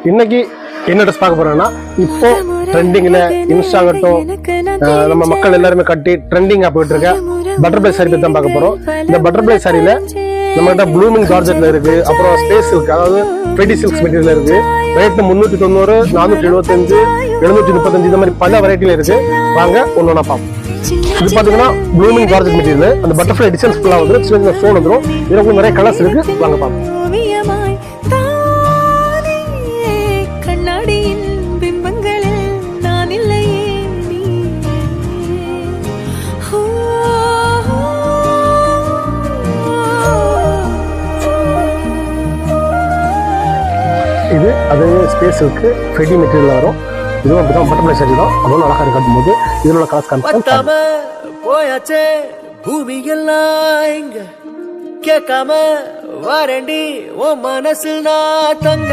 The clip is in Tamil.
இன்னைக்கு என்ன ட்ரெஸ் பார்க்க போறோம்னா, இப்போ ட்ரெண்டிங்ல இன்ஸ்டாகட்டும் நம்ம மக்கள் எல்லாருமே கட்டி ட்ரெண்டிங்கா போயிட்டு இருக்க பட்டர்ஃப்ளை சாரி பத்தி தான் பார்க்க போறோம். இந்த பட்டர்ஃப்ளை சாரியில நம்ம கிட்ட ப்ளூமிங் ஜார்ஜெட்ல இருக்கு, அப்புறம் ஸ்பேஸ் சில்க், அதாவது ஃபெடி சில்க்ஸ் மெட்டீரியல் இருக்கு. ரேட் 390, 475, 735 இந்த மாதிரி பல வெரைட்டில இருக்கு. வாங்க ஒன்னொன்னா பார்ப்போம். இது பாத்தீங்கன்னா ப்ளூமிங் ஜார்ஜெட் மெட்டீரியல், அந்த பட்டர்ஃப்ளை டிசைன்ஸ் ஃபுல்லா வந்துடும், சின்ன ஸ்டோன் வந்துடும். இதுல நிறைய கலர்ஸ் இருக்கு, வாங்க பார்ப்போம். இது அதே ஸ்பேஸ் இருக்கு, ஃபெடி மெட்டீரியல் வரும். இதுவும் அப்படிதான் பட்டர்ஃப்ளை சாரி தான், அவ்வளோ அழகா இருக்கு. காட்டும் போது இதில் உள்ள கலர்ஸ் காமிப்போம். போயாச்சே பூமி எல்லாம் இங்க கேட்காம வாரண்டி ஓ மனசில் நான் தங்க